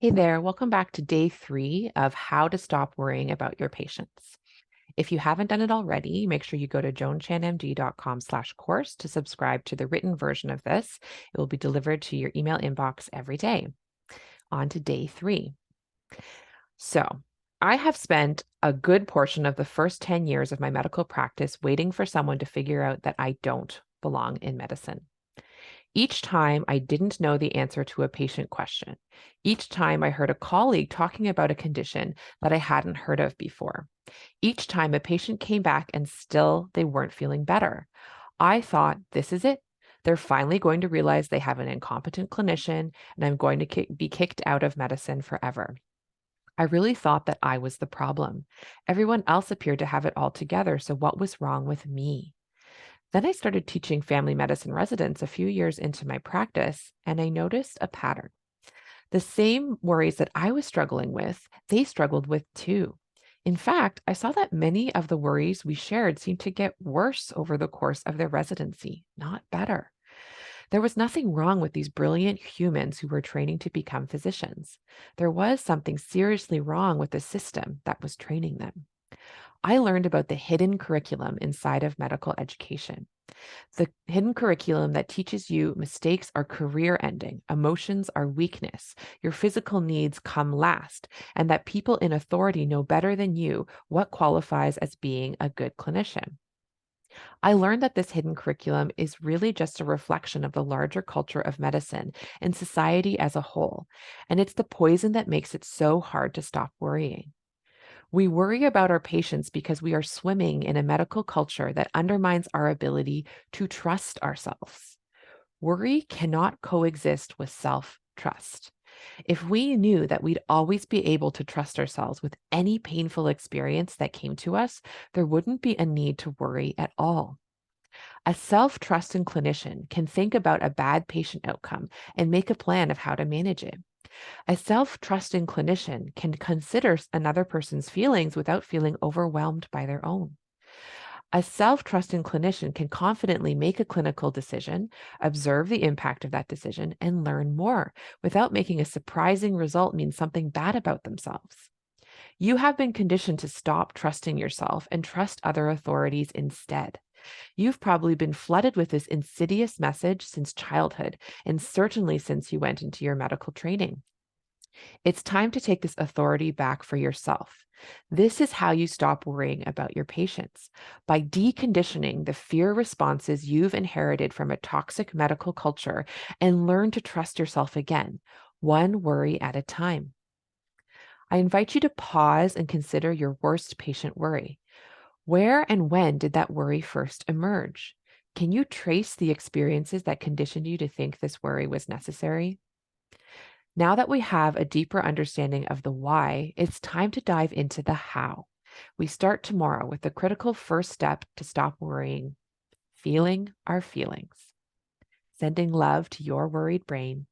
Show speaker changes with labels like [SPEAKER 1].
[SPEAKER 1] Hey there, welcome back to day 3 of how to stop worrying about your patients. If you haven't done it already, make sure you go to joanchanmd.com/course to subscribe to the written version of this. It will be delivered to your email inbox every day. On to day 3. So, I have spent a good portion of the first 10 years of my medical practice waiting for someone to figure out that I don't belong in medicine. Each time I didn't know the answer to a patient question. Each time I heard a colleague talking about a condition that I hadn't heard of before. Each time a patient came back and still they weren't feeling better. I thought, this is it. They're finally going to realize they have an incompetent clinician and I'm going to be kicked out of medicine forever. I really thought that I was the problem. Everyone else appeared to have it all together, so what was wrong with me? Then I started teaching family medicine residents a few years into my practice, and I noticed a pattern. The same worries that I was struggling with, they struggled with too. In fact, I saw that many of the worries we shared seemed to get worse over the course of their residency, not better. There was nothing wrong with these brilliant humans who were training to become physicians. There was something seriously wrong with the system that was training them. I learned about the hidden curriculum inside of medical education. The hidden curriculum that teaches you mistakes are career ending, emotions are weakness, your physical needs come last, and that people in authority know better than you what qualifies as being a good clinician. I learned that this hidden curriculum is really just a reflection of the larger culture of medicine and society as a whole, and it's the poison that makes it so hard to stop worrying. We worry about our patients because we are swimming in a medical culture that undermines our ability to trust ourselves. Worry cannot coexist with self trust. If we knew that we'd always be able to trust ourselves with any painful experience that came to us, there wouldn't be a need to worry at all. A self trusting clinician can think about a bad patient outcome and make a plan of how to manage it. A self trusting clinician can consider another person's feelings without feeling overwhelmed by their own. A self trusting clinician can confidently make a clinical decision, observe the impact of that decision, and learn more without making a surprising result mean something bad about themselves. You have been conditioned to stop trusting yourself and trust other authorities instead. You've probably been flooded with this insidious message since childhood, and certainly since you went into your medical training. It's time to take this authority back for yourself. This is how you stop worrying about your patients by deconditioning the fear responses you've inherited from a toxic medical culture and learn to trust yourself again, one worry at a time. I invite you to pause and consider your worst patient worry. Where and when did that worry first emerge? Can you trace the experiences that conditioned you to think this worry was necessary? Now that we have a deeper understanding of the why, it's time to dive into the how. We start tomorrow with the critical first step to stop worrying, feeling our feelings. Sending love to your worried brain.